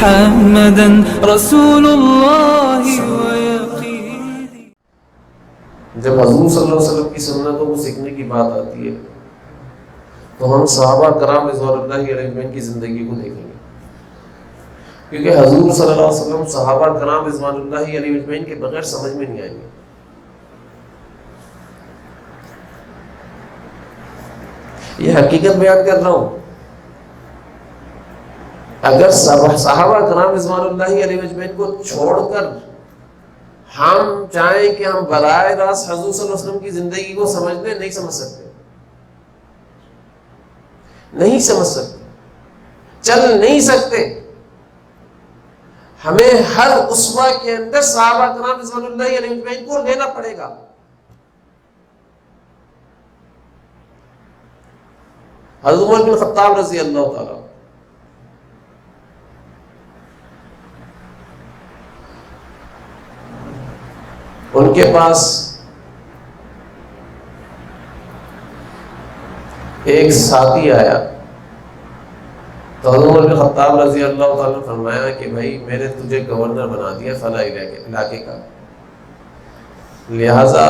محمدا رسول الله ويقيني. جب حضور صلی اللہ علیہ وسلم کی سنتوں کو سیکھنے کی بات آتی ہے تو ہم صحابہ کرام رضوان اللہ علیہم اجمعین کی زندگی کو دیکھیں گے، کیونکہ حضور صلی اللہ علیہ وسلم صحابہ کرام رضوان اللہ علیہم اجمعین کے بغیر سمجھ میں نہیں آئیں گے. یہ حقیقت بیان کر رہا ہوں. اگر صحابہ کرام رضوان اللہ علیہم اجمعین کو چھوڑ کر ہم چاہیں کہ ہم براہ راست حضور صلی اللہ علیہ وسلم کی زندگی کو سمجھ لیں، نہیں سمجھ سکتے، نہیں سمجھ سکتے، چل نہیں سکتے. ہمیں ہر اسوہ کے اندر صحابہ کرام رضوان اللہ علیہم اجمعین کو لینا پڑے گا. حضرت عمر بن خطاب رضی اللہ تعالیٰ ان کے پاس ایک ساتھی آیا تو حضرت عمر بن خطاب رضی اللہ تعالیٰ نے فرمایا کہ بھائی میں نے تجھے گورنر بنا دیا فلاں علاقے کا، لہذا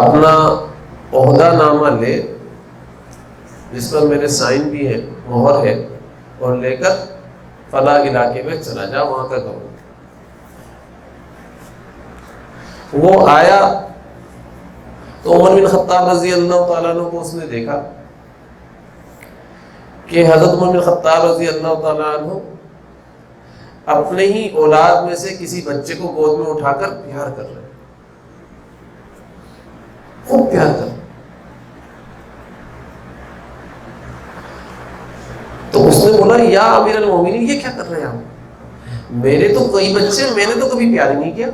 اپنا عہدہ نامہ لے جس پر میرے سائن بھی ہے، مہر ہے، اور لے کر فلاں علاقے میں چلا جا، وہاں کا گورنر. وہ آیا تو عمر بن خطاب رضی اللہ تعالیٰ عنہ کو اس نے دیکھا کہ حضرت عمر بن خطاب رضی اللہ تعالیٰ عنہ اپنے ہی اولاد میں سے کسی بچے کو گود میں اٹھا کر پیار کر رہے ہیں، خوب پیار کر رہے ہیں. تو اس نے بولا یا امیر المومنین یہ کیا کر رہے ہیں آپ؟ میرے تو کئی بچے، میں نے تو کبھی پیار ہی نہیں کیا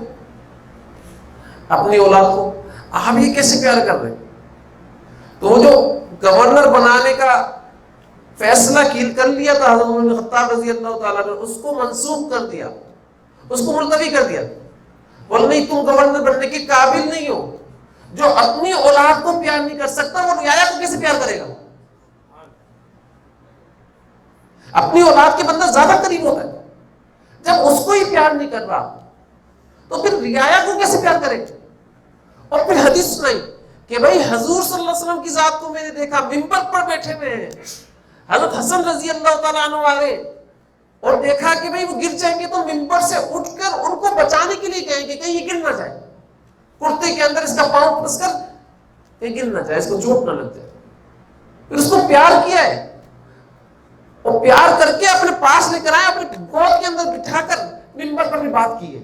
اپنی اولاد کو، آپ یہ کیسے پیار کر رہے ہیں؟ تو وہ جو گورنر بنانے کا فیصلہ کر لیا تھا حضرت عمر بن خطاب رضی اللہ تعالیٰ نے، اس کو منسوخ کر دیا، اس کو ملتوی کر دیا. بول نہیں، تم گورنر بننے کے قابل نہیں ہو. جو اپنی اولاد کو پیار نہیں کر سکتا وہ رعایا کو کیسے پیار کرے گا؟ اپنی اولاد کے بندہ زیادہ قریب ہوتا ہے، جب اس کو ہی پیار نہیں کر رہا تو پھر رعایا کو کیسے پیار کرے گا؟ اور پھر حدیث سنائی کہ بھائی حضور صلی اللہ علیہ وسلم کی ذات کو میں نے دیکھا منبر پر بیٹھے ہوئے ہیں. حضرت حسن رضی اللہ تعالیٰ عنہ آئے اور دیکھا کہ بھائی وہ گر جائیں گے تو منبر سے اٹھ کر ان کو بچانے کے لیے کہیں گے کہیں یہ گر نہ جائے، کرتے کے اندر اس کا پاؤں پھنس کر کہیں گر نہ جائے، اس کو چوٹ نہ لگ جائے. پھر اس کو پیار کیا ہے اور پیار کر کے اپنے پاس لے کر آئے، اپنے گود کے اندر بٹھا کر منبر پر بھی بات کی ہے.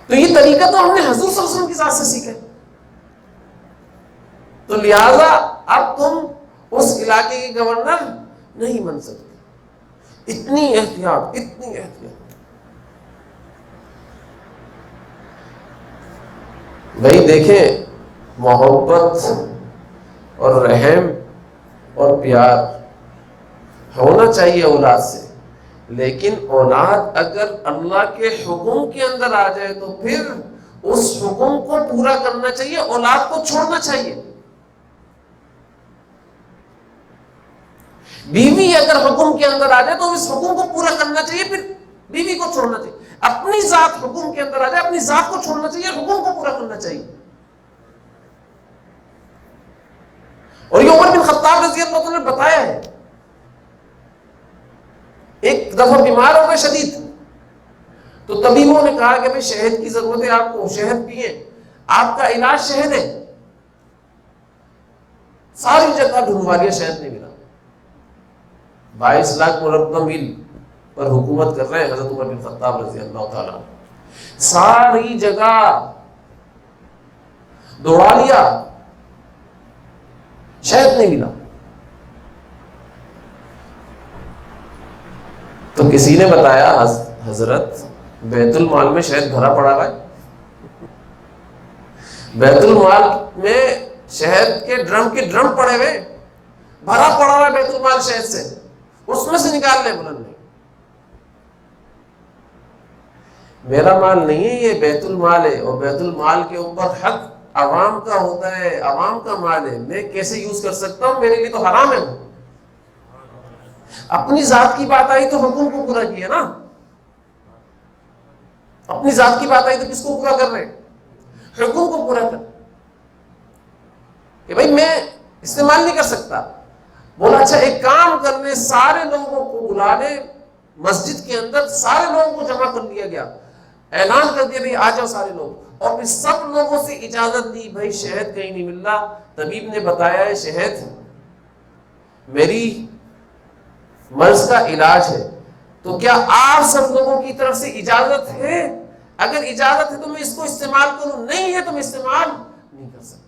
تو یہ طریقہ تو ہم نے حضور صلی اللہ علیہ وسلم کی ذات سے سیکھا ہے. تو لہذا اب تم اس علاقے کے گورنر نہیں بن سکتے. اتنی احتیاط، اتنی احتیاط. بھائی دیکھیں، محبت اور رحم اور پیار ہونا چاہیے اولاد سے، لیکن اولاد اگر اللہ کے حکم کے اندر آ جائے تو پھر اس حکم کو پورا کرنا چاہیے، اولاد کو چھوڑنا چاہیے. بیوی اگر حکم کے اندر آ جائے تو اس حکم کو پورا کرنا چاہیے، پھر بیوی کو چھوڑنا چاہیے. اپنی ذات حکم کے اندر آ جائے، اپنی ذات کو چھوڑنا چاہیے، حکم کو پورا کرنا چاہیے. اور یہ عمر بن خطاب رضی اللہ عنہ نے بتایا ہے. ایک دفعہ بیمار ہو گئے شدید، تو طبیبوں نے کہا کہ بھئی شہد کی ضرورت ہے آپ کو، شہد پیئے، آپ کا علاج شہد ہے. ساری جگہ ڈھونڈوا لیا، شہد نہیں ملا. 22 لاکھ مربع میل پر حکومت کر رہے ہیں حضرت عمر بن خطاب رضی اللہ تعالیٰ. ساری جگہ دوڑا لیا، شہد نہیں ملا. تو کسی نے بتایا حضرت بیت المال میں شہد بھرا پڑا ہوا ہے، بیت المال میں شہد کے ڈرم پڑے ہوئے، بھرا پڑا ہوا ہے بیت المال شہد سے، اس میں سے نکال لیں. بلند نہیں، میرا مال نہیں ہے، یہ بیت المال ہے، اور بیت المال کے اوپر حق عوام کا ہوتا ہے، عوام کا مال ہے، میں کیسے یوز کر سکتا ہوں، میرے لیے تو حرام ہے۔ اپنی ذات کی بات آئی تو حکم کو پورا کیا نا، اپنی ذات کی بات آئی تو کس کو پورا کر رہے؟ حکم کو پورا کر، کہ بھائی میں استعمال نہیں کر سکتا۔ بولا اچھا ایک کام کرنے، سارے لوگوں کو بلا لے، مسجد کے اندر سارے لوگوں کو جمع کر لیا گیا، اعلان کر دیا بھائی آ جاؤ سارے لوگ، اور پھر سب لوگوں سے اجازت دی، بھائی شہد کہیں نہیں مل رہا، طبیب نے بتایا ہے شہد میری مرض کا علاج ہے، تو کیا آپ سب لوگوں کی طرف سے اجازت ہے؟ اگر اجازت ہے تو میں اس کو استعمال کروں، نہیں ہے تو میں استعمال نہیں کر سکتا۔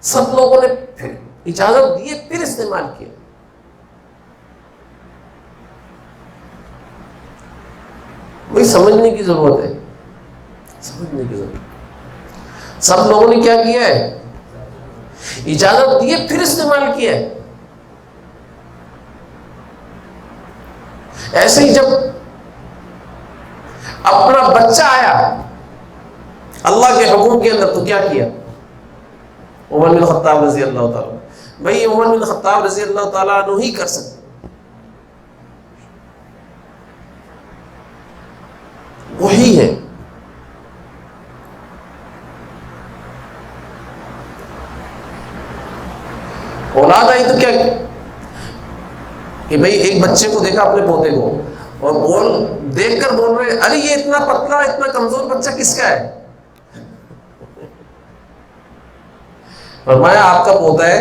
سب لوگوں نے پھر اجازت دی، پھر استعمال کیا۔ بھائی سمجھنے کی ضرورت ہے، سمجھنے کی ضرورت۔ سب لوگوں نے کیا کیا ہے؟ اجازت دی، پھر استعمال کیا ہے۔ ایسے ہی جب اپنا بچہ آیا اللہ کے حکم کے اندر تو کیا کیا؟ عمر بن خطاب رضی اللہ تعالیٰ، بھائی عمر بن خطاب رضی اللہ تعالیٰ عنہ ہی کر سکتے، وہی ہے۔ اولاد آئی تو کیا کہ بھئی ایک بچے کو دیکھا اپنے پوتے کو، اور دیکھ کر بول رہے ارے یہ اتنا پتلا اتنا کمزور بچہ کس کا ہے؟ فرمایا آپ کا پوتا ہے،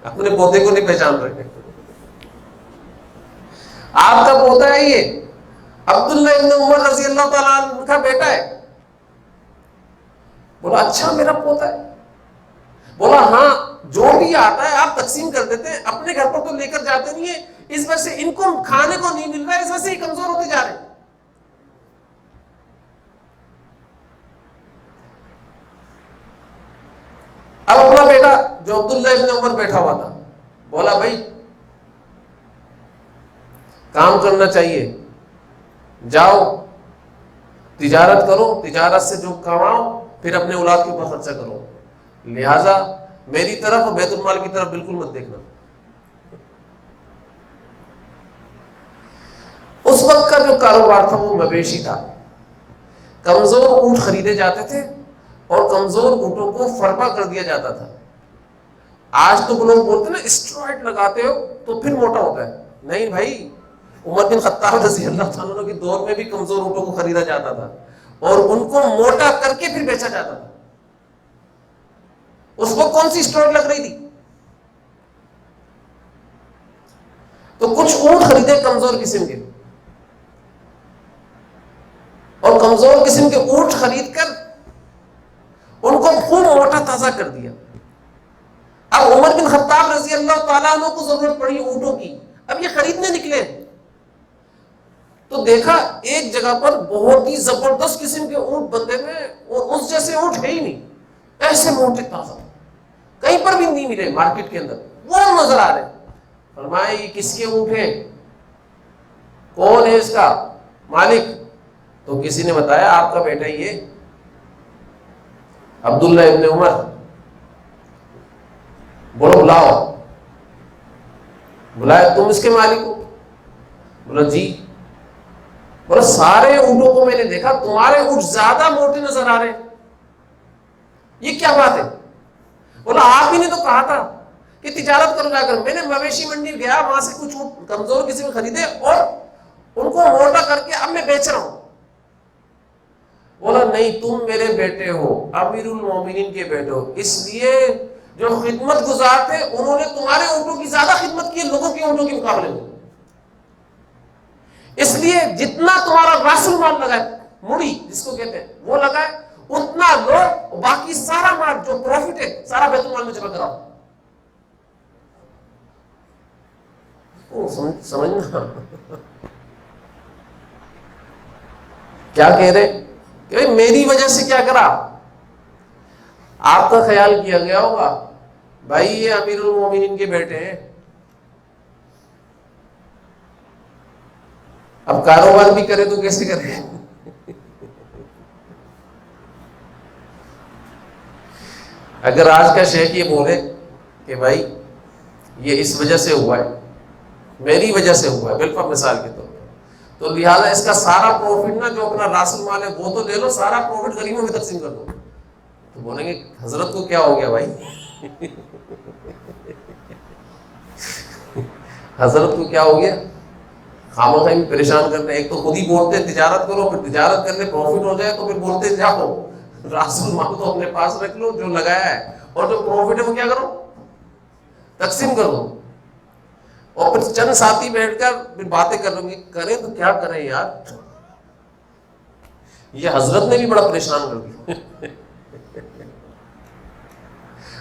اپنے پوتے کو نہیں پہچان رہے، آپ کا پوتا ہے، یہ عبداللہ ابن عمر رضی اللہ تعالیٰ عنہ کا بیٹا ہے۔ بولا اچھا میرا پوتا ہے؟ بولا ہاں، جو بھی آتا ہے آپ تقسیم کر دیتے ہیں، اپنے گھر پر تو لے کر جاتے نہیں ہیں، اس وجہ سے ان کو کھانے کو نہیں مل رہا ہے، اس وجہ سے ہی کمزور ہوتے جا رہے ہیں۔ اب اپنا بیٹا جو عبداللہ ابن عمر بیٹھا ہوا تھا، بولا بھائی کام کرنا چاہیے، جاؤ تجارت کرو، تجارت سے جو کماؤ پھر اپنے اولاد کے اوپر خرچہ کرو، لہذا میری طرف اور بیت المال کی طرف بالکل مت دیکھنا۔ اس وقت کا جو کاروبار تھا وہ مویشی تھا، کمزور اونٹ خریدے جاتے تھے اور کمزور اونٹوں کو فربا کر دیا جاتا تھا۔ آج تو لوگ بولتے ہیں نا اسٹرائڈ لگاتے ہو تو پھر موٹا ہوتا ہے، نہیں بھائی، عمر بن خطاب رضی اللہ تعالیٰ عنہ کے دور میں بھی کمزور اونٹوں کو خریدا جاتا تھا اور ان کو موٹا کر کے پھر بیچا جاتا تھا۔ اس کو کون سی اسٹرائڈ لگ رہی تھی؟ تو کچھ اونٹ خریدے کمزور قسم کے، اور کمزور قسم کے اونٹ خرید کر ان کو خوب موٹا تازہ کر دیا۔ اب عمر بن خطاب رضی اللہ تعالیٰ عنہ کو ضرورت پڑی اونٹوں کی، اب یہ خریدنے نکلے تو دیکھا ایک جگہ پر بہت ہی زبردست قسم کے اونٹ بندے ہوئے، اور اس جیسے اونٹ ہے ہی نہیں، ایسے موٹے تازہ، کہیں پر بھی نہیں ملے مارکیٹ کے اندر، وہ نظر آ رہے۔ فرمایا یہ کس کے اونٹ ہے؟ کون ہے اس کا مالک؟ تو کسی نے بتایا آپ کا بیٹا یہ عبداللہ ابن عمر۔ بولو بلاؤ، بلایا تم اس کے مالک ہو؟ بولا جی۔ بولا سارے اونٹوں کو میں نے دیکھا، تمہارے اونٹ زیادہ موٹے نظر آ رہے ہیں، یہ کیا بات ہے؟ بولا آپ ہی نے تو کہا تھا کہ تجارت کرو جا کر، میں نے مویشی منڈی گیا، وہاں سے کچھ اونٹ کمزور قسم خریدے اور ان کو موٹا کر کے اب میں بیچ رہا ہوں۔ بولا نہیں، تم میرے بیٹے ہو، امیر المومنین کے بیٹے ہو، اس لیے جو خدمت گزار تھے انہوں نے تمہارے اونٹوں کی زیادہ خدمت کی ہے لوگوں کے اونٹوں کے مقابلے میں، اس لیے جتنا تمہارا راس المال لگا ہے، مڑی جس کو کہتے ہیں، وہ لگا ہے اتنا لو، باقی سارا مال جو پروفٹ ہے سارا بیت المال میں جمع کراؤ۔ سمجھنا کیا کہہ رہے کہ میری وجہ سے کیا کرا؟ آپ کا خیال کیا گیا ہوگا بھائی یہ امیر المومنین کے بیٹے ہیں، اب کاروبار بھی کرے تو کیسے کرے؟ اگر آج کا شیخ یہ بولے کہ بھائی یہ اس وجہ سے ہوا ہے، میری وجہ سے ہوا ہے، بالکل مثال کے طور پر، تو لہٰذا اس کا سارا پروفٹ نا جو اپنا راس المال ہے وہ تو لے لو، سارا پروفٹ غریبوں میں تقسیم کر دو، تو بولیں گے حضرت کو کیا ہو گیا بھائی؟ حضرت کو کیا ہو گیا؟ خامخواہ میں پریشان کرتے ہیں، ایک تو خود ہی بولتے ہیں تجارت کرو، پھر تجارت کرنے پروفٹ ہو جائے تو پھر بولتے جاؤ راس المال تو اپنے پاس رکھ لو جو لگایا ہے، اور جو پروفٹ ہے وہ کیا کرو؟ تقسیم کر دو۔ اور پھر چند ساتھی بیٹھ کر پھر باتیں کر لیں گے، کریں تو کیا کریں یار، یہ حضرت نے بھی بڑا پریشان کر دیا۔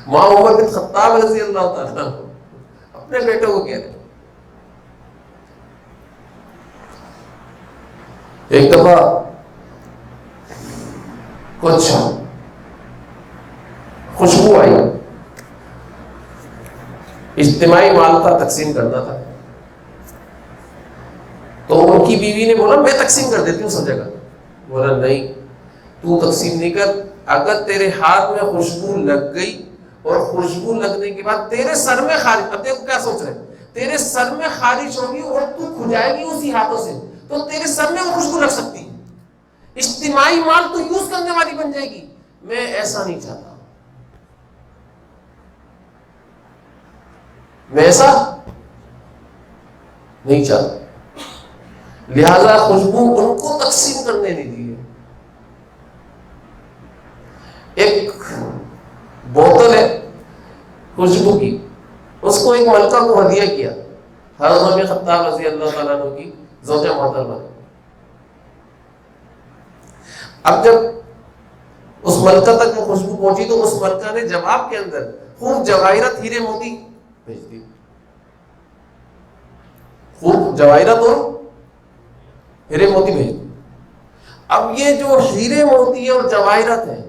ماں عمر بن خطاب رضی اللہ تعالیٰ اپنے بیٹے کو کہہ رہے، ایک دفعہ کچھ خوشبو آئی، اجتماعی مال تھا، تقسیم کرنا تھا، تو ان کی بیوی نے بولا میں تقسیم کر دیتی ہوں سب جگہ۔ بولا نہیں، تو تقسیم نہیں کر، اگر تیرے ہاتھ میں خوشبو لگ گئی اور خوشبو لگنے کے بعد تیرے سر میں خارج، اب دیکھو کیا سوچ رہے ہیں، تیرے سر میں خارج ہوگی اور تو کھجائے گی اسی ہاتھوں سے، تو تیرے سر میں وہ خوشبو لگ سکتی ہے، اجتماعی مال تو یوز کرنے والی بن جائے گی، میں ایسا نہیں چاہتا، میں ایسا نہیں چاہتا، لہذا خوشبو ان کو تقسیم کرنے نہیں دی ہے۔ ایک بوتل ہے خوشبو کی، اس کو ایک ملکہ کو ہدیہ کیا، حضرت عمر بن خطاب رضی اللہ تعالیٰ عنہ کی زوجہ محترمہ نے۔ اب جب اس ملکہ تک وہ خوشبو پہنچی تو اس ملکہ نے جواب کے اندر خوب جواہرات ہیرے موتی بھیج دی، خوب جواہرات اور ہیرے موتی بھیج دی۔ اب یہ جو ہیرے موتی اور جواہرات ہیں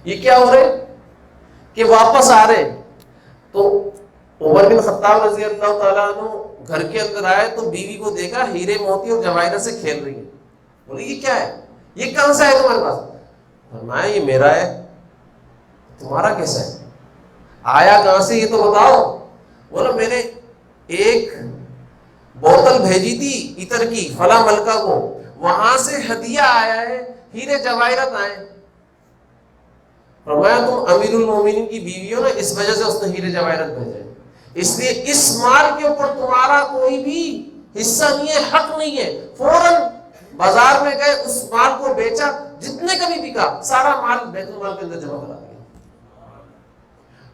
یہ کیا ہو رہے کہ واپس آ رہے، تو عمر بن خطاب رضی اللہ تعالیٰ عنہ گھر کے اندر آئے تو بیوی کو دیکھا ہیرے موتی اور جواہرات سے کھیل رہی ہے، بولے یہ کیا ہے، یہ کہاں سے ہے تمہارے پاس؟ فرمایا یہ میرا ہے۔ تمہارا کیسا ہے، آیا کہاں سے یہ تو بتاؤ؟ بولا میں نے ایک بوتل بھیجی تھی عطر کی فلاں ملکہ کو، وہاں سے ہدیہ آیا ہے، ہیرے جواہرات آئے۔ فرمایا تم امیر المومنین کی بیوی ہو نا، اس وجہ سے اس نے ہیرے جواہرات بھیجے، اس لیے اس مال کے اوپر تمہارا کوئی بھی حصہ نہیں ہے، حق نہیں ہے۔ فوراً بازار میں گئے، اس مال کو بیچا، جتنے کا بھی بکا سارا مال بیت المال کے اندر جمع کرا دیا،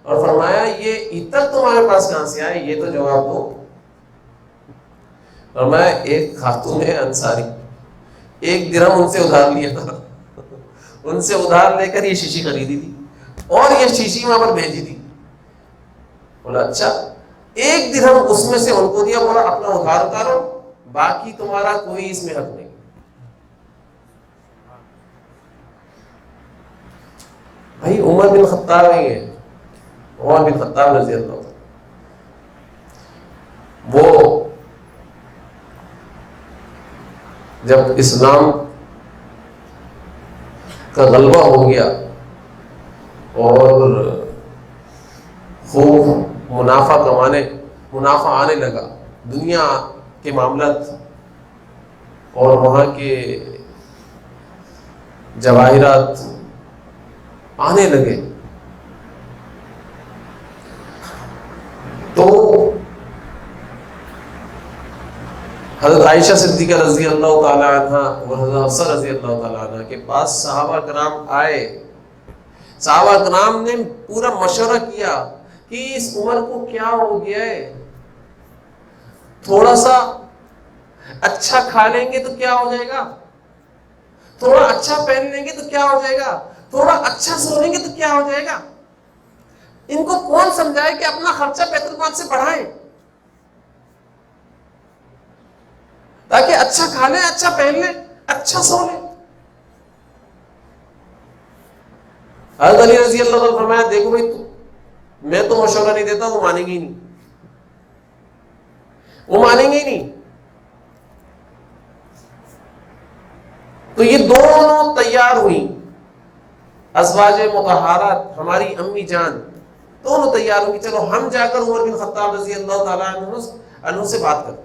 اور فرمایا یہ عطر تمہارے پاس کہاں سے آئے، یہ تو جواب دو۔ فرمایا ایک خاتون ہے انصاری، 1 درہم ان سے ادھار لیا تھا، ان سے ادھار لے کر یہ شیشی خریدی تھی اور یہ شیشی وہاں پر بھیجی تھی۔ بولا اچھا، 1 درہم اس میں سے ان کو دیا، بولا اپنا ادھار اتارو، باقی تمہارا کوئی اس میں حق نہیں۔ بھائی عمر بن خطاب نہیں ہے، عمر بن خطاب رضی اللہ عنہ، وہ جب اسلام کا غلبہ ہو گیا اور خوب منافع آنے لگا، دنیا کے معاملات اور وہاں کے جواہرات آنے لگے، تو حضرت عائشہ صدیقہ رضی اللہ تعالی عنہ اور حضرت حفصہ رضی اللہ تعالی عنہ کے پاس صحابہ کرام آئے، صحابہ کرام نے پورا مشورہ کیا کہ اس عمر کو کیا ہو گیا ہے، تھوڑا سا اچھا کھا لیں گے تو کیا ہو جائے گا، تھوڑا اچھا پہن لیں گے تو کیا ہو جائے گا، تھوڑا اچھا سو لیں گے تو کیا ہو جائے گا۔ ان کو کون سمجھائے کہ اپنا خرچہ بیت المال سے بڑھائیں، تاکہ اچھا کھا لیں، اچھا پہن لیں، اچھا سو لیں۔ حضرت علی رضی اللہ عنہ فرمایا دیکھو بھائی میں تو مشورہ نہیں دیتا، وہ مانیں گے ہی نہیں، وہ مانیں گے ہی نہیں۔ تو یہ دونوں تیار ہوئی، ازواج مطہرات ہماری امی جان دونوں تیار ہوں کہ چلو ہم جا کر عمر بن خطاب رضی اللہ تعالیٰ عنہ سے بات کرتے.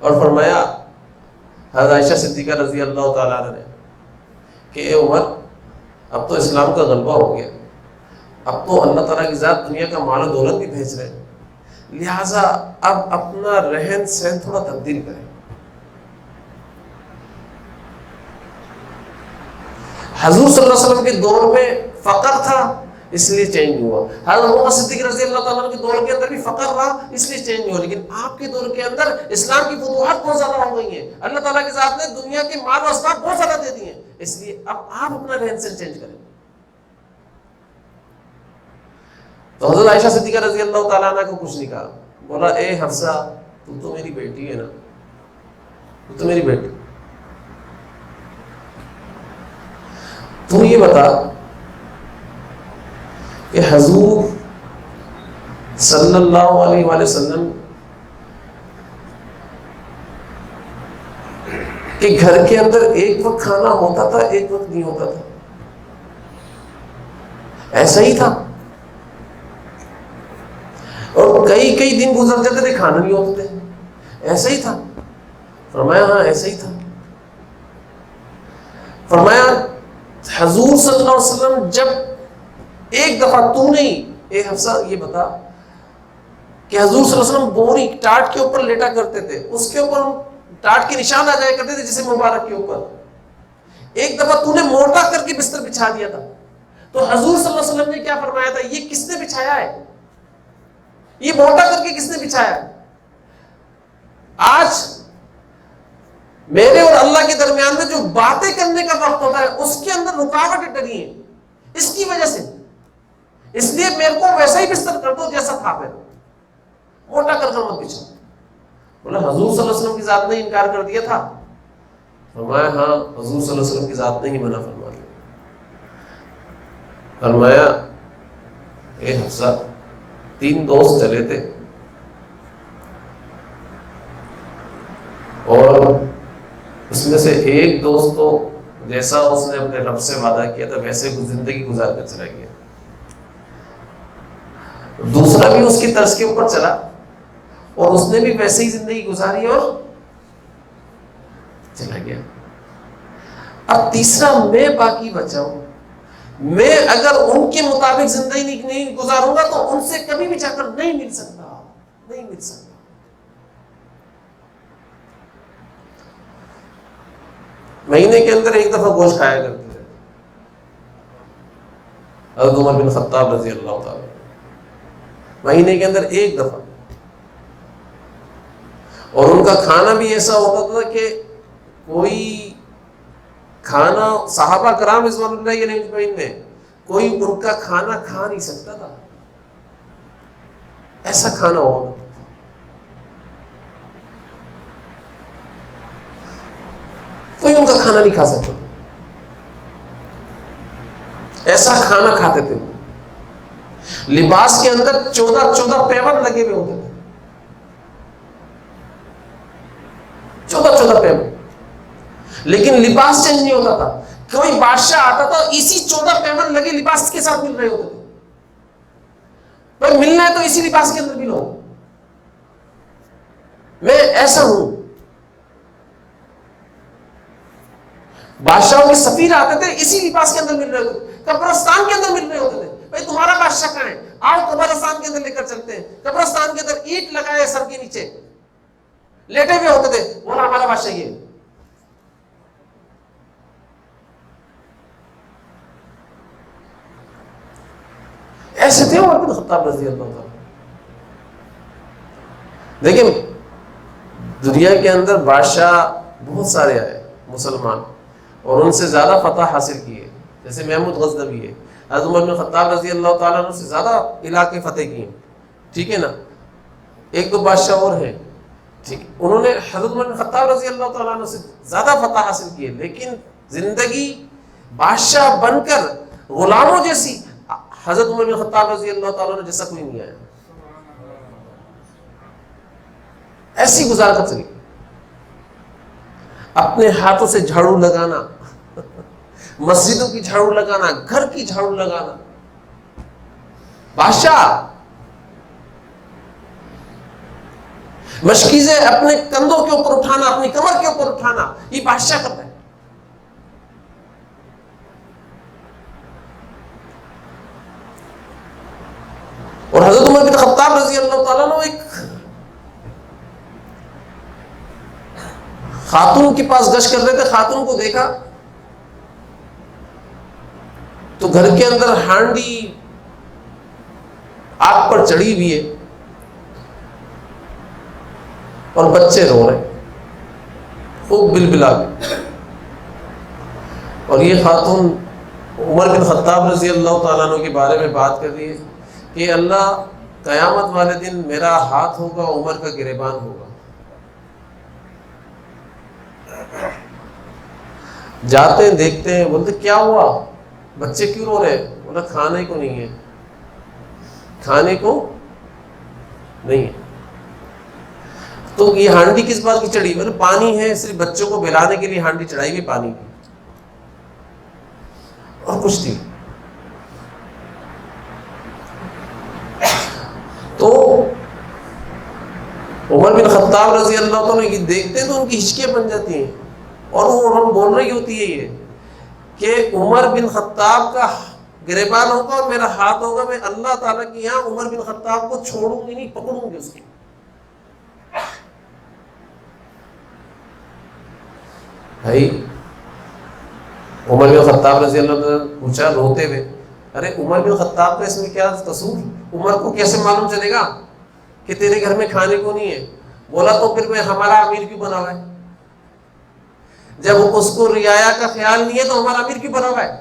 اور فرمایا حضرت عائشہ صدیقہ رضی اللہ تعالیٰ عنہ نے کہ اے عمر، اب تو اسلام کا غلبہ ہو گیا، اب تو اللہ تعالیٰ کی ذات دنیا کا مال و دولت بھی بھیج رہے ہیں، لہٰذا اب اپنا رہن سہن تھوڑا تبدیل کریں. حضور صلی اللہ علیہ وسلم کے دور میں فقر تھا اس لیے چینج ہوا، حضرت ابو بکر صدیق رضی اللہ تعالیٰ عنہ کے دور کے اندر بھی فقر رہا اس لیے چینج ہوا، لیکن آپ کے دور کے اندر اسلام کی فتوحات بہت زیادہ ہو گئی ہیں، اللہ تعالیٰ کی ذات نے دنیا کے مال و اسباب بہت زیادہ دے دیے ہیں، اس لیے اب آپ اپنا رہن سہن چینج کریں. تو حضرت عائشہ صدیقہ رضی اللہ تعالیٰ عنہ کو کچھ نہیں کہا، بولا اے حفصہ تو میری بیٹی ہے نا، تو میری بیٹی، تو یہ بتا کہ حضور صلی اللہ علیہ وآلہ وسلم کہ گھر کے اندر ایک وقت کھانا ہوتا تھا ایک وقت نہیں ہوتا تھا، ایسا ہی تھا، اور کئی کئی دن گزر جاتے تھے کھانا نہیں ہوتے تھے، ایسا ہی تھا. فرمایا ہاں ایسا ہی تھا. فرمایا حضور صلی اللہ علیہ وسلم جب ایک دفعہ تو نہیں، اے حفصہ یہ بتا کہ حضور صلی اللہ علیہ وسلم بوری ٹاٹ کے اوپر لیٹا کرتے تھے، اس کے اوپر ٹاٹ کے نشان آ جایا کرتے تھے جسے مبارک کے اوپر، ایک دفعہ تو نے موٹا کر کے بستر بچھا دیا تھا، تو حضور صلی اللہ علیہ وسلم نے کیا فرمایا تھا، یہ کس نے بچھایا ہے، یہ موٹا کر کے کس نے بچھایا ہے؟ آج میرے اور اللہ کے درمیان میں جو باتیں کرنے کا وقت ہوتا ہے اس کے اندر رکاوٹیں ڈری ہیں اس کی وجہ سے، اس لیے میرے کو ویسا ہی بستر کر دو جیسا تھا، پھر موٹا کر مت بچھا. بولا حضور صلی اللہ علیہ وسلم کی ذات نے انکار کر دیا تھا؟ فرمایا ہاں حضور صلی اللہ علیہ وسلم کی ذات نے ہی منع فرما دیا. فرمایا اے حفصہ 3 دوست چلے تھے اور اس میں سے ایک دوست تو جیسا اس نے اپنے رب سے وعدہ کیا تھا ویسے زندگی گزار کر چلا گیا، دوسرا بھی اس کی طرز کے اوپر چلا اور اس نے بھی ویسے ہی زندگی گزاری اور چلا گیا. اب تیسرا میں باقی بچا ہوں، میں اگر ان کے مطابق زندگی نہیں گزاروں گا تو ان سے کبھی بھی جا کر نہیں مل سکتا، نہیں مل سکتا. مہینے کے اندر ایک دفعہ گوشت کھایا کرتے تھے حضرت عمر بن خطاب رضی اللہ تعالیٰ، مہینے کے اندر ایک دفعہ، اور ان کا کھانا بھی ایسا ہوتا تھا کہ کوئی کھانا صحابہ کرام رضوان اللہ علیہم اجمعین میں کوئی ان کا کھانا کھا نہیں سکتا تھا، ایسا کھانا ہوگا. کوئی ان کا کھانا نہیں کھا سکتا، ایسا کھانا کھاتے تھے. لباس کے اندر 14 پیون لگے ہوئے ہوتے تھے، 14 پیون، لیکن لباس چینج نہیں ہوتا تھا. کوئی بادشاہ آتا تھا اسی 14 پیون لگے لباس کے ساتھ مل رہے ہوتے تھے. بھائی ملنا ہے تو اسی لباس کے اندر ملو، میں ایسا ہوں. بادشاہوں کے سفیر آتے تھے اسی لباس کے اندر مل رہے ہوتے تھے، قبرستان کے اندر مل رہے ہوتے تھے. بھائی تمہارا بادشاہ کہاں ہے، آؤ قبرستان کے اندر لے کر چلتے ہیں. قبرستان کے اندر اینٹ لگائے سر کے نیچے لیٹے ہوئے ہوتے تھے، بولا ہمارا بادشاہ یہ. ایسے تھے عمر بن خطاب رضی اللہ تعالیٰ. لیکن دنیا کے اندر بادشاہ بہت سارے آئے مسلمان اور ان سے زیادہ فتح حاصل کیے، جیسے محمود غزنوی ہے. حضرت عمر بن خطاب رضی اللہ تعالیٰ عنہ سے زیادہ علاقے فتح کیے، ٹھیک ہے نا. 1-2 بادشاہ اور ہیں، ٹھیک، انہوں نے حضرت عمر بن خطاب رضی اللہ تعالیٰ عنہ سے زیادہ فتح حاصل کیے، لیکن زندگی بادشاہ بن کر غلاموں جیسی حضرت عمر بن خطاب رضی اللہ تعالیٰ عنہ جیسا کوئی نہیں آیا. ایسی گزار کر چلی. اپنے ہاتھوں سے جھاڑو لگانا، مسجدوں کی جھاڑو لگانا، گھر کی جھاڑو لگانا، بادشاہ مشکیزیں اپنے کندھوں کے اوپر اٹھانا، اپنی کمر کے اوپر اٹھانا، یہ بادشاہ کرتا ہے. اور حضرت عمر بن خطاب رضی اللہ تعالیٰ عنہ ایک خاتون کے پاس گشت کر رہے تھے، خاتون کو دیکھا تو گھر کے اندر ہانڈی آگ پر چڑھی ہوئی ہے اور بچے رو رہے، خوب بلبلا گئے. اور یہ خاتون عمر بن خطاب رضی اللہ تعالیٰ عنہ کے بارے میں بات کر رہی ہے کہ اللہ قیامت والے دن میرا ہاتھ ہوگا، عمر کا گریبان ہوگا. جاتے ہیں دیکھتے ہیں، بولتے کیا ہوا، بچے کیوں رو رہے؟ بولا کھانے کو نہیں ہے، کھانے کو نہیں ہے. تو یہ ہانڈی کس بات کی چڑھی؟ بولے پانی ہے، صرف بچوں کو بلانے کے لیے ہانڈی چڑھائی ہوئی پانی کی، اور کچھ نہیں. تو عمر بن خطاب رضی اللہ عنہ یہ دیکھتے ہیں تو ان کی ہچکیاں بن جاتی ہیں، اور وہ بول رہی ہوتی ہے یہ کہ عمر بن خطاب کا گریبان ہوگا اور میرا ہاتھ ہوگا، میں اللہ تعالیٰ کی یہاں عمر بن خطاب کو چھوڑوں گی نہیں، پکڑوں گی اس کو. بھائی عمر بن خطاب رضی اللہ عنہ نے پوچھا روتے ہوئے، ارے عمر بن خطاب کا اس میں کیا قصور؟ عمر کو کیسے معلوم چلے گا کہ تیرے گھر میں کھانے کو نہیں ہے؟ بولا تو پھر میں ہمارا امیر کیوں بنا ہوا ہے؟ جب اس کو رعایا کا خیال نہیں ہے تو ہمارا امیر کیوں بنا ہوا ہے؟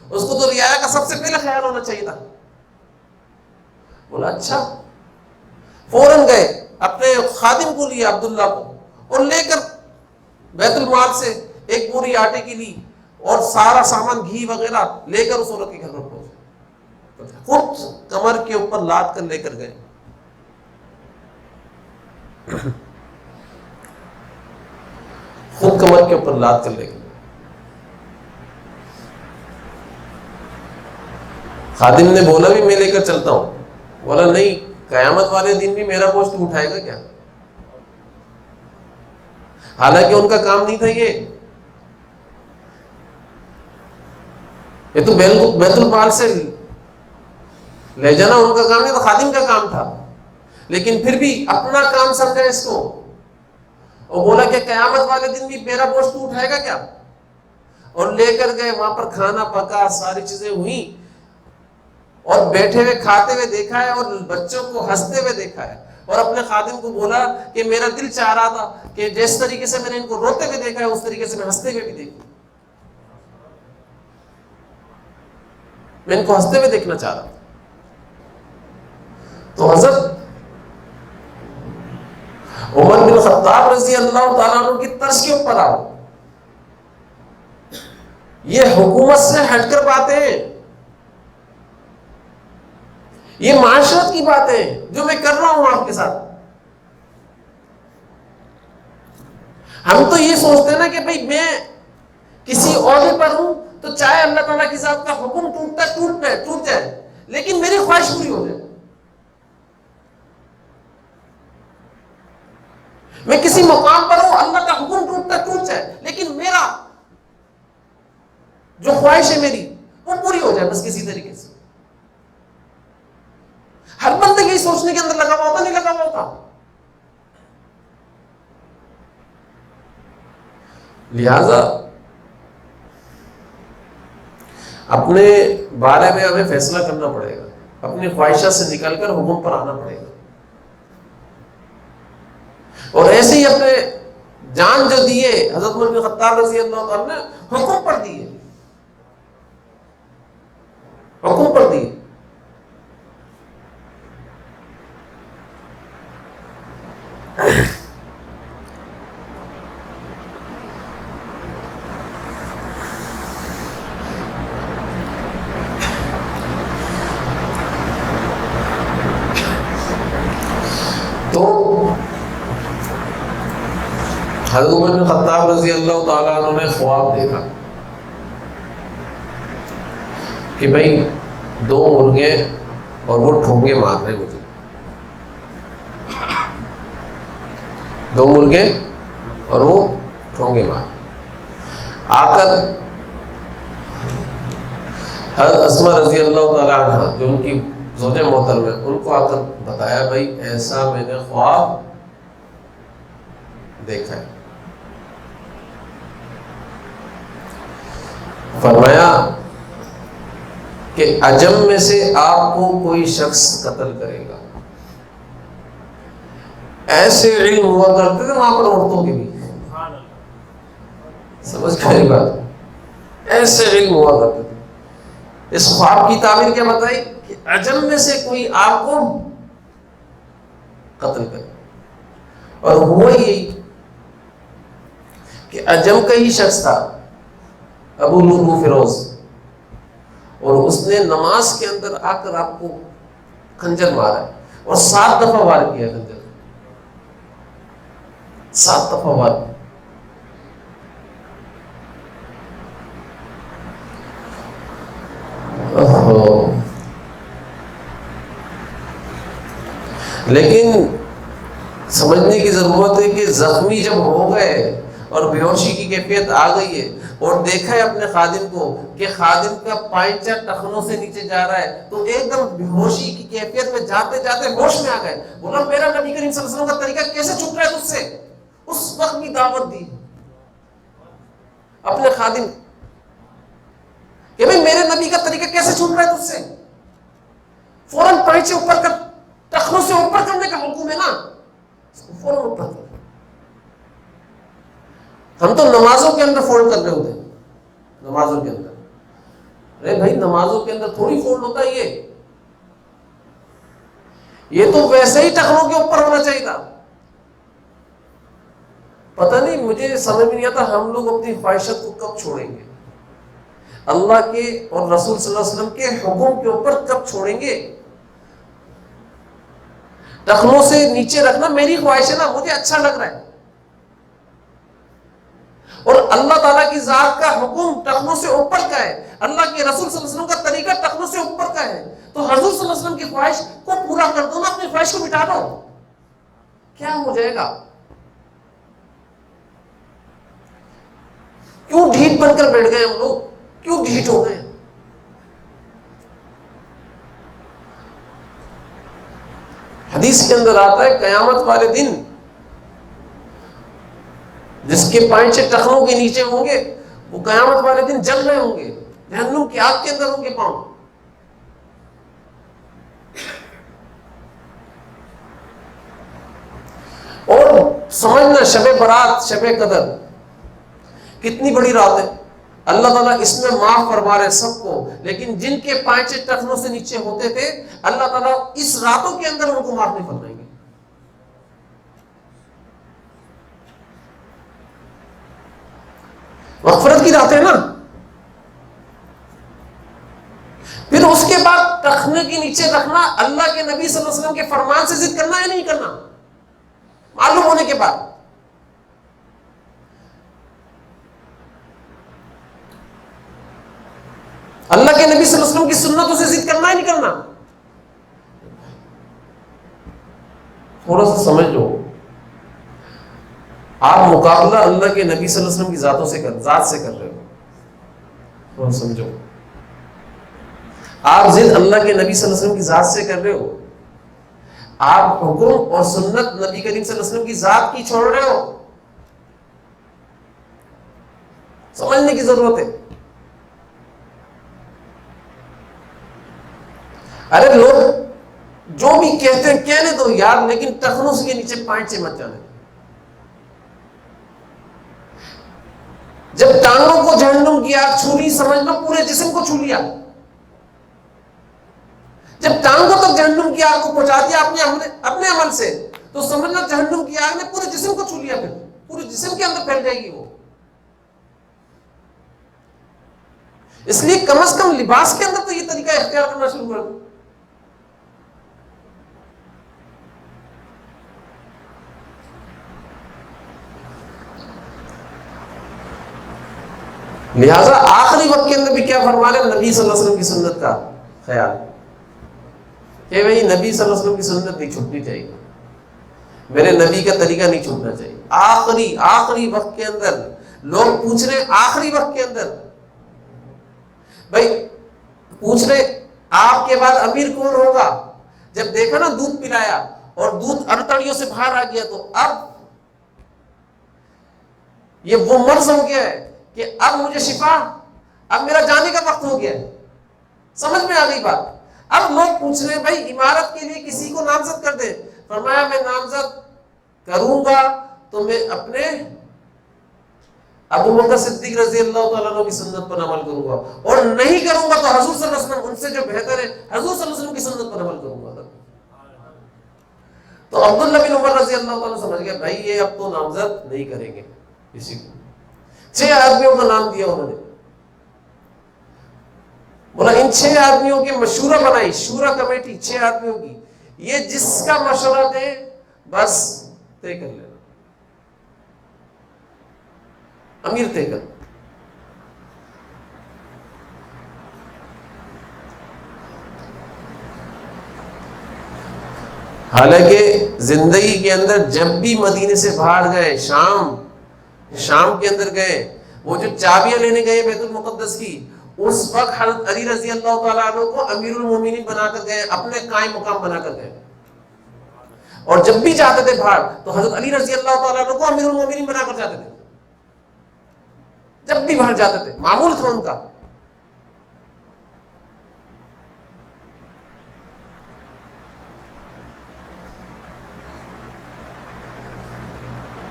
اس کو تو رعایا کا سب سے پہلے خیال ہونا چاہیے تھا. بولا اچھا. فوراً گئے، اپنے خادم کو لیا عبداللہ کو، اور لے کر بیت المال سے ایک پوری آٹے کی لی اور سارا سامان گھی وغیرہ لے کر اس عورت کے گھر پر پہنچے. خود کمر کے اوپر لاد کر لے کر گئے. خود کمر کے اوپر لاد کر لے گئے. خادم نے بولا بھی میں لے کر چلتا ہوں. بولا نہیں، قیامت والے دن بھی میرا گوشت اٹھائے گا کیا؟ حالانکہ ان کا کام نہیں تھا یہ تو بیت المال سے لے جانا ان کا کام نہیں تھا، خادم کا کام تھا. لیکن پھر بھی اپنا کام سمجھا اس کو، اور بولا کہ قیامت والے دن بھی میرا گوشت اٹھائے گا کیا؟ اور لے کر گئے، وہاں پر کھانا پکا، ساری چیزیں ہوئیں، اور بیٹھے ہوئے کھاتے ہوئے دیکھا ہے، اور بچوں کو ہنستے ہوئے دیکھا ہے. اور اپنے خادم کو بولا کہ میرا دل چاہ رہا تھا کہ جس طریقے سے میں نے ان کو روتے ہوئے دیکھا ہے اس طریقے سے میں ہنستے ہوئے بھی دیکھوں، میں ان کو ہنستے ہوئے دیکھنا چاہ رہا تھا. تو حضرت عمر بن خطاب رضی اللہ تعالیٰ عنہ کی طرز کے اوپر آؤ. یہ حکومت سے ہٹ کر باتیں ہیں، یہ معاشرت کی باتیں ہیں جو میں کر رہا ہوں آپ کے ساتھ. ہم تو یہ سوچتے ہیں نا کہ بھئی میں کسی عہدے پر ہوں تو چاہے اللہ تعالیٰ کی ذات کا حکم ٹوٹ جائے لیکن میری خواہش پوری ہو جائے. میں کسی مقام پر ہوں، اللہ کا حکم ٹوٹ جائے لیکن میرا جو خواہش ہے میری وہ پوری ہو جائے بس کسی طریقے سے. ہر بندہ یہی سوچنے کے اندر لگا ہوا ہوتا، نہیں لگا ہوا ہوتا. لہذا اپنے بارے میں ہمیں فیصلہ کرنا پڑے گا، اپنی خواہشات سے نکل کر حکم پر آنا پڑے گا. اور ایسے ہی اپنے جان جو دیے حضرت عمر بن خطاب رضی اللہ عنہ نے حکم پر دیے، حکم پر دیے. تو حضرت عمر بن خطاب رضی اللہ تعالیٰ عنہ نے خواب دیکھا کہ بھائی 2 مرغے اور وہ ٹھونگے مار رہے مجھے، 2 مرغے اور وہ ٹھونگے مار آ کر حضرت اسماء رضی اللہ تعالیٰ عنہ جو ان کی زوجہ محترم ہے، ان کو آ کر بتایا بھائی ایسا میں نے خواب دیکھا ہے. فرمایا کہ عجم میں سے آپ کو کوئی شخص قتل کرے گا. ایسے علم ہوا کرتے تھے وہاں پر عورتوں کے بھی، سمجھ گئے بات، ایسے علم ہوا کرتے تھے. اس خواب کی تعبیر کیا بتائی کہ عجم میں سے کوئی آپ کو قتل کرے. اور ہوا یہی کہ عجم کا ہی شخص تھا ابو لؤلؤ فیروز، اور اس نے نماز کے اندر آ کر آپ کو خنجر مارا ہے، اور 7 دفعہ وار کیا خنجر، 7 دفعہ وار کیا. لیکن سمجھنے کی ضرورت ہے کہ زخمی جب ہو گئے اور بے ہوشی کی کیفیت آ گئی ہے، اور دیکھا ہے اپنے خادم کو کہ خادم کا پائنچہ ٹخنوں سے نیچے جا رہا ہے، تو ایک دم بے ہوشی کی کیفیت میں جاتے جاتے ہوش میں آ گئے. بولا میرا نبی کریم صلی اللہ علیہ وسلم کا طریقہ کیسے چھپ رہا ہے تجھ سے؟ اس وقت بھی دعوت دی اپنے خادم کہ بھئی میرے نبی کا طریقہ کیسے چھپ رہا ہے تجھ سے؟ فوراً پائنچے اوپر کر، ٹخنوں سے اوپر کرنے کا حکم ہے نا، فوراً اوپر کر. ہم تو نمازوں کے اندر فولڈ کر رہے ہوتے ہیں، نمازوں کے اندر. ارے بھائی نمازوں کے اندر تھوڑی فولڈ ہوتا ہے یہ تو ویسے ہی ٹخنوں کے اوپر ہونا چاہیے تھا. پتہ نہیں، مجھے سمجھ میں نہیں آتا ہم لوگ اپنی خواہشات کو کب چھوڑیں گے، اللہ کے اور رسول صلی اللہ علیہ وسلم کے حکم کے اوپر کب چھوڑیں گے. ٹخنوں سے نیچے رکھنا میری خواہش ہے نا، مجھے اچھا لگ رہا ہے، اور اللہ تعالیٰ کی ذات کا حکم ٹخنوں سے اوپر کا ہے، اللہ کے رسول صلی اللہ علیہ وسلم کا طریقہ ٹخنوں سے اوپر کا ہے. تو حضور صلی اللہ علیہ وسلم کی خواہش کو پورا کر دو نا، اپنی خواہش کو مٹا دو، کیا ہو جائے گا؟ کیوں ڈھیٹ بن کر بیٹھ گئے ہم لوگ؟ کیوں ڈھیٹ ہو گئے؟ حدیث کے اندر آتا ہے قیامت والے دن جس کے پائنچے ٹخنوں کے نیچے ہوں گے، وہ قیامت والے دن جل رہے ہوں گے، جہنم کی آگ کے اندر ہوں گے پاؤں. اور سمجھنا شب برات، شب قدر کتنی بڑی رات ہے. اللہ تعالیٰ اس میں معاف فرما رہے سب کو، لیکن جن کے پائنچے ٹخنوں سے نیچے ہوتے تھے اللہ تعالیٰ اس راتوں کے اندر ان کو معاف نہیں فرمائیں گے. مغفرت کی رات ہے نا. پھر اس کے بعد ٹخنے کے نیچے رکھنا اللہ کے نبی صلی اللہ علیہ وسلم کے فرمان سے ضد کرنا یا نہیں کرنا، معلوم ہونے کے بعد. اللہ کے نبی صلی اللہ علیہ وسلم کی سنتوں سے ضد کرنا ہے نہیں کرنا. تھوڑا سا سمجھ لو، آپ مقابلہ اللہ کے نبی صلی اللہ علیہ وسلم کی ذات سے کر رہے ہو. تھوڑا سمجھو، آپ ضد اللہ کے نبی صلی اللہ علیہ وسلم کی ذات سے کر رہے ہو، آپ حکم اور سنت نبی کریم صلی اللہ علیہ وسلم کی ذات کی چھوڑ رہے ہو. سمجھنے کی ضرورت ہے. ارے لوگ جو بھی کہتے ہیں کہنے دو یار، لیکن ٹخنوں کے نیچے پائنچے مت جانے. جب ٹانگوں کو جہنم کی آگ چھو لی، سمجھ لو پورے جسم کو چھو لیا. جب ٹانگوں تک جہنم کی آگ کو پہنچا دیا اپنے عمل سے، تو سمجھنا جہنم کی آگ نے پورے جسم کو چھو لیا، پھر پورے جسم کے اندر پھیل جائے گی وہ. اس لیے کم از کم لباس کے اندر تو یہ طریقہ اختیار کرنا شروع کر دو. لہذا آخری آخری وقت کے اندر بھی کیا فرما رہے ہیں؟ نبی صلی اللہ علیہ وسلم کی سنت کا خیال کہ بھئی نبی صلی اللہ علیہ وسلم کی سنت نہیں چھوٹنی چاہیے، میرے نبی کا طریقہ نہیں چھوٹنا چاہیے. آخری وقت کے اندر لوگ پوچھ رہے، آخری وقت کے اندر بھائی پوچھ رہے آپ کے بعد امیر کون ہوگا؟ جب دیکھا نا دودھ پلایا اور دودھ ارتڑیوں سے باہر آ گیا، تو اب یہ وہ مرض ہو گیا ہے کہ اب مجھے شفا، اب میرا جانے کا وقت ہو گیا ہے. سمجھ میں آ گئی بات؟ اب لوگ پوچھ رہے ہیں بھائی امارت کے لیے کسی کو نامزد کر دیں. فرمایا میں نامزد کروں گا تو میں اپنے ابو بکر صدیق رضی اللہ تعالیٰ عنہ کی سنت پر عمل کروں گا، اور نہیں کروں گا تو حضور صلی اللہ علیہ وسلم ان سے جو بہتر ہے حضور صلی اللہ علیہ وسلم کی سنت پر عمل کروں گا. تو عبداللہ بن عمر رضی اللہ تعالیٰ سمجھ گیا بھائی یہ اب تو نامزد نہیں کریں گے کسی کو. 6 آدمیوں کا نام دیا انہوں نے، بولا ان 6 آدمیوں کے مشورہ بنائی، شورا کمیٹی 6 آدمیوں کی، یہ جس کا مشورہ دے بس طے کر لینا، امیر طے کر. حالانکہ زندگی کے اندر جب بھی مدینے سے باہر گئے، شام کے اندر گئے، وہ جو چابیاں لینے گئے بیت المقدس کی، اس وقت حضرت علی رضی اللہ تعالیٰ عنہ کو امیر المومنین بنا کر گئے، اپنے قائم مقام بنا کر گئے. اور جب بھی جاتے تھے باہر تو حضرت علی رضی اللہ تعالیٰ عنہ کو امیر المومنین بنا کر جاتے تھے. جب بھی باہر جاتے تھے، معمول تھا ان کا.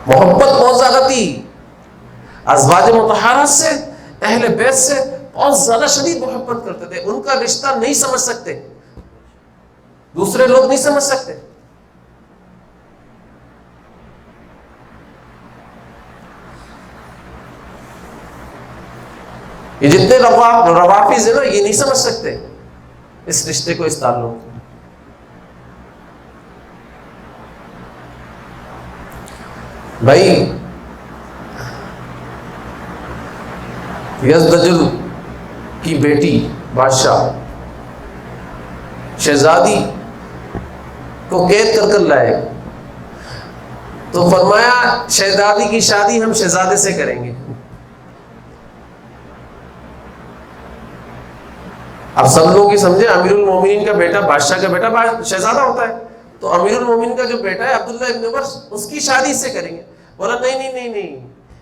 محبت بہت زیادہ تھی ازواج مطہرات سے، اہل بیت سے بہت زیادہ شدید محبت کرتے تھے. ان کا رشتہ نہیں سمجھ سکتے، دوسرے لوگ نہیں سمجھ سکتے. یہ جتنے روافظ ہیں نا، یہ نہیں سمجھ سکتے اس رشتے کو، اس تعلق کو. بھائی یزدجل کی بیٹی بادشاہ شہزادی کو قید کر لائے، تو فرمایا شہزادی کی شادی ہم شہزادے سے کریں گے. اب سب لوگ یہ سمجھے امیر المومنین کا بیٹا، بادشاہ کا بیٹا شہزادہ ہوتا ہے، تو امیر المومنین کا جو بیٹا ہے عبداللہ ابن عمر، اس کی شادی اس سے کریں گے. بولا نہیں،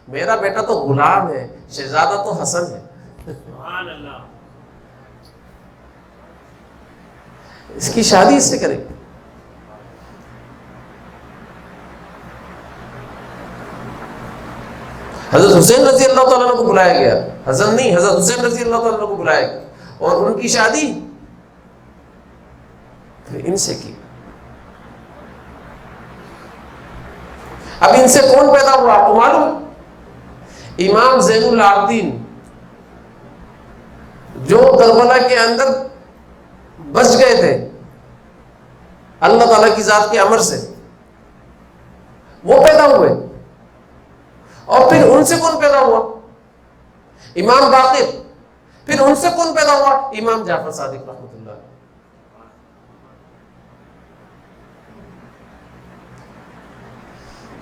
میرا بیٹا تو غلام ہے، شہزادہ تو حسن ہے. سبحان اللہ، اس کی شادی اس سے کریں گے. حضرت حسین رضی اللہ تعالیٰ عنہ کو بلایا گیا، حسن نہیں، حضرت حسین رضی اللہ تعالیٰ عنہ کو بلایا گیا، اور ان کی شادی پھر ان سے کی. اب ان سے کون پیدا ہوا آپ کو معلوم؟ امام زین العابدین، جو کربلا کے اندر بچ گئے تھے اللہ تعالیٰ کی ذات کے امر سے، وہ پیدا ہوئے. اور پھر ان سے کون پیدا ہوا؟ امام باقر. پھر ان سے کون پیدا ہوا؟ امام جعفر صادق رحمۃ اللہ.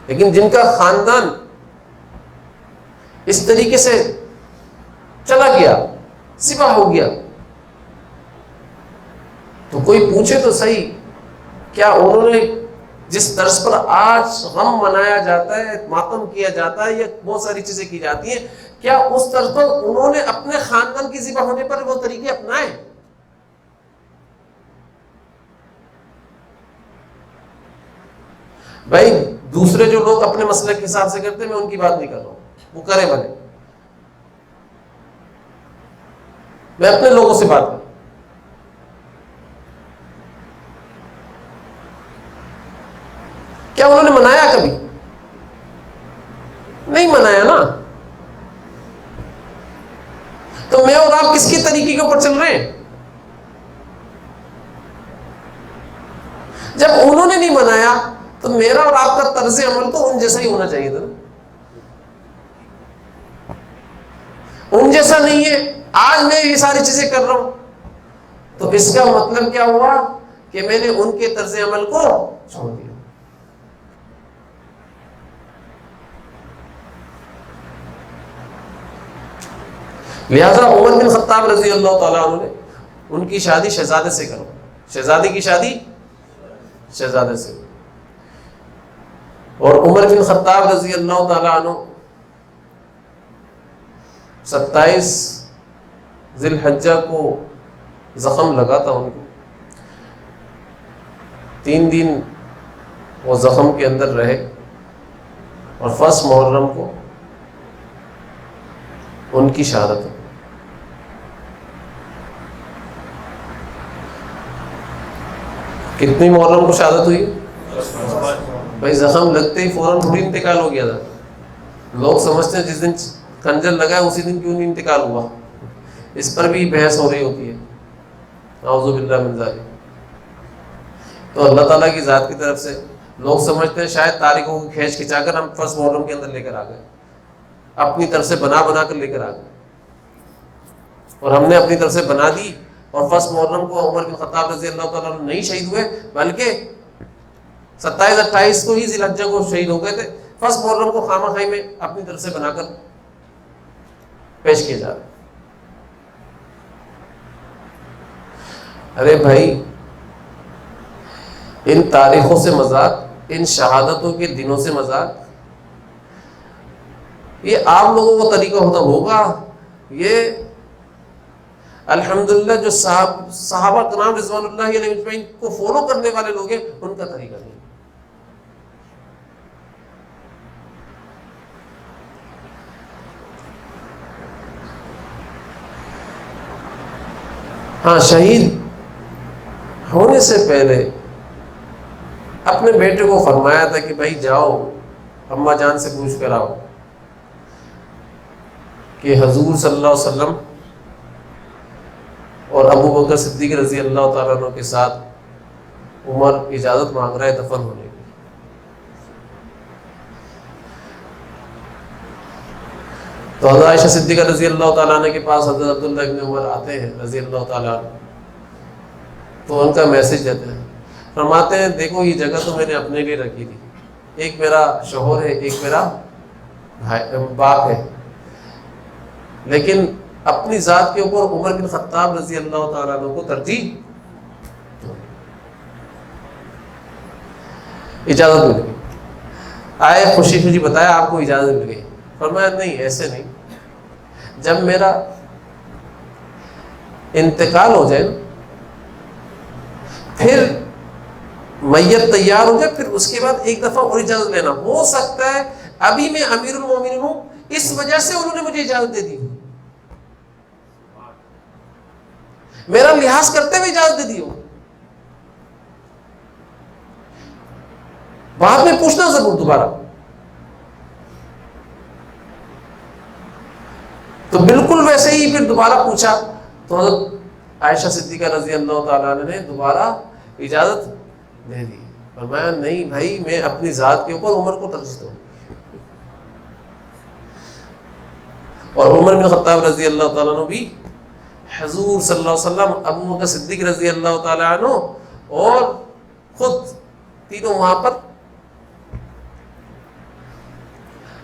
لیکن جن کا خاندان اس طریقے سے چلا گیا، سوا ہو گیا، تو کوئی پوچھے تو صحیح، کیا انہوں نے جس طرز پر آج غم منایا جاتا ہے، ماتم کیا جاتا ہے، یا بہت ساری چیزیں کی جاتی ہیں، کیا اس طرز پر انہوں نے اپنے خاندان کی ذبح ہونے پر وہ طریقے اپنائے؟ بھائی دوسرے جو لوگ اپنے مسلک کے حساب سے کرتے ہیں، میں ان کی بات نہیں کر رہا ہوں، وہ کرے بھلے، میں اپنے لوگوں سے بات کروں. کیا انہوں نے منایا کبھی؟ نہیں منایا نا. تو میں اور آپ کس کی طریقے کے اوپر چل رہے ہیں؟ جب انہوں نے نہیں منایا تو میرا اور آپ کا طرز عمل تو ان جیسا ہی ہونا چاہیے تھا. ان جیسا نہیں ہے آج میں یہ ساری چیزیں کر رہا ہوں، تو اس کا مطلب کیا ہوا کہ میں نے ان کے طرز عمل کو چھوڑ دیا۔ لہذا عمر بن خطاب رضی اللہ تعالیٰ عنہ نے ان کی شادی شہزادے سے کرو، شہزادی کی شادی شہزادے سے، اور عمر بن خطاب رضی اللہ تعالیٰ عنہ 27 ذی الحجہ کو زخم لگا تھا ان کو، 3 دن وہ زخم کے اندر رہے، اور 1 محرم کو ان کی شہادت ہے۔ کتنی محرم کو شہادت ہوئی؟ بھائی زخم لگتے ہی فوراً تھوڑی انتقال ہو گیا تھا، لوگ سمجھتے ہیں جس دن خنجر لگا ہے اسی دن کیوں نہیں انتقال ہوا، اس پر بھی بحث ہو رہی ہوتی ہے، اعوذ باللہ من ذالک۔ تو اللہ تعالیٰ کی ذات کی طرف سے لوگ سمجھتے ہیں شاید تاریخوں کو کھینچ کھچا کر ہم 1 محرم کے اندر لے کر آ گئے، اپنی طرف سے بنا کر لے کر آ گئے، اور ہم نے اپنی طرف سے بنا دی، اور 1 محرم کو عمر بن خطاب رضی اللہ تعالیٰ عنہ نہیں شہید ہوئے، بلکہ 27-28 کو ہی ذی الحجہ کو شہید ہو گئے تھے۔ 1 محرم کو خامہ خائی میں اپنی طرف سے بنا کر پیش کیے جا رہے۔ ارے بھائی ان تاریخوں سے مذاق، ان شہادتوں کے دنوں سے مذاق، یہ عام لوگوں کا طریقہ ہوگا؟ یہ الحمدللہ جو صحابہ کرام رضوان اللہ علیہ اجمعین کو فالو کرنے والے لوگ ہیں ان کا طریقہ نہیں۔ ہاں، شہید ہونے سے پہلے اپنے بیٹے کو فرمایا تھا کہ بھائی جاؤ اماں جان سے پوچھ کر آؤ کہ حضور صلی اللہ علیہ وسلم اور ابو بکر صدیق رضی اللہ تعالیٰ عنہ کے ساتھ عمر اجازت مانگ رہا ہے دفن ہونے کی۔ تو حضرت عائشہ صدیقہ رضی اللہ تعالیٰ عنہ کے پاس حضرت عبداللہ ابن عمر آتے ہیں رضی اللہ تعالیٰ عنہ، تو ان کا میسج دیتے ہیں، فرماتے ہیں دیکھو یہ جگہ تو میں نے اپنے لیے رکھی تھی، ایک میرا شوہر ہے، ایک میرا باپ ہے، لیکن اپنی ذات کے اوپر عمر بن خطاب رضی اللہ تعالیٰ عنہ کو ترجیح اجازت مل گئی۔ آئے خوشی خوشی بتایا آپ کو اجازت مل گئی، فرمایا نہیں ایسے نہیں، جب میرا انتقال ہو جائے پھر میت تیار ہو جائے، پھر اس کے بعد ایک دفعہ اور اجازت لینا، ہو سکتا ہے ابھی میں امیر المومنین ہوں اس وجہ سے انہوں نے مجھے اجازت دے دی، میرا لحاظ کرتے ہوئے اجازت دے دی ہو، بعد میں پوچھنا ضرور دوبارہ۔ تو بالکل ویسے ہی پھر دوبارہ پوچھا تو حضرت عائشہ صدیقہ رضی اللہ تعالیٰ عنہ نے دوبارہ اجازت دے دی، فرمایا نہیں بھائی میں اپنی ذات کے اوپر عمر کو ترجیح دوں۔ اور عمر بن خطاب رضی اللہ تعالیٰ عنہ بھی حضور صلی اللہ علیہ وسلم، ابو بکر صدیق رضی اللہ تعالیٰ عنہ اور خود تینوں وہاں پر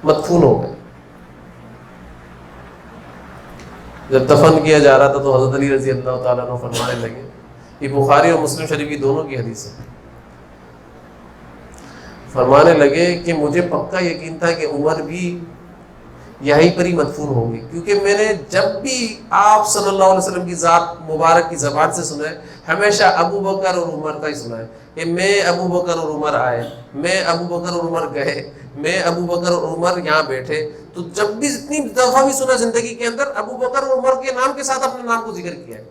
مدفون ہو گئے۔ جب دفن کیا جا رہا تھا تو حضرت علی رضی اللہ تعالیٰ عنہ فرمانے لگے، یہ بخاری اور مسلم شریف کی دونوں کی حدیث ہے، فرمانے لگے کہ مجھے پکا یقین تھا کہ عمر بھی یہیں پر ہی مدفون ہوں گے، کیونکہ میں نے جب بھی آپ صلی اللہ علیہ وسلم کی ذات مبارک کی زبان سے سنا ہے ہمیشہ ابو بکر اور عمر کا ہی سنا ہے، کہ میں ابو بکر اور عمر آئے، میں ابو بکر اور عمر گئے، میں ابو بکر اور عمر یہاں بیٹھے۔ تو جب بھی اتنی دفعہ بھی سنا زندگی کے اندر ابو بکر اور عمر کے نام کے ساتھ اپنے نام کو ذکر کیا ہے،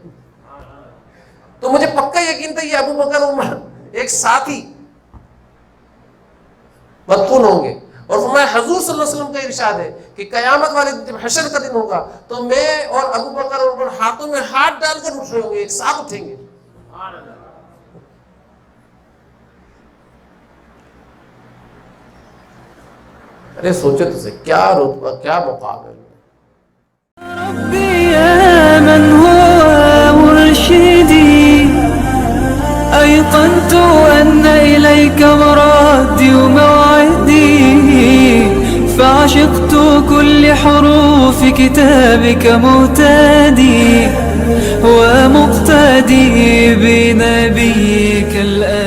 تو مجھے پکا یقین تھا یہ ابو بکر اور عمر ایک ساتھ ہی مدفون ہوں گے۔ اور فرمایا حضور صلی اللہ علیہ وسلم کا ارشاد ہے کہ قیامت والے دن جب حشر کا دن ہوگا تو میں اور ابو بکر اور عمر ہاتھوں میں ہاتھ ڈال کر اٹھ رہے ہوں گے، ایک ساتھ اٹھیں گے۔ ارے سوچے تو سے کیا رتبہ، کیا مقام ہے۔ ربي يا إليك مرادي وموعدي، فعشقت كل حروف كتابك مهتدي ومقتدي بنبيك الآن.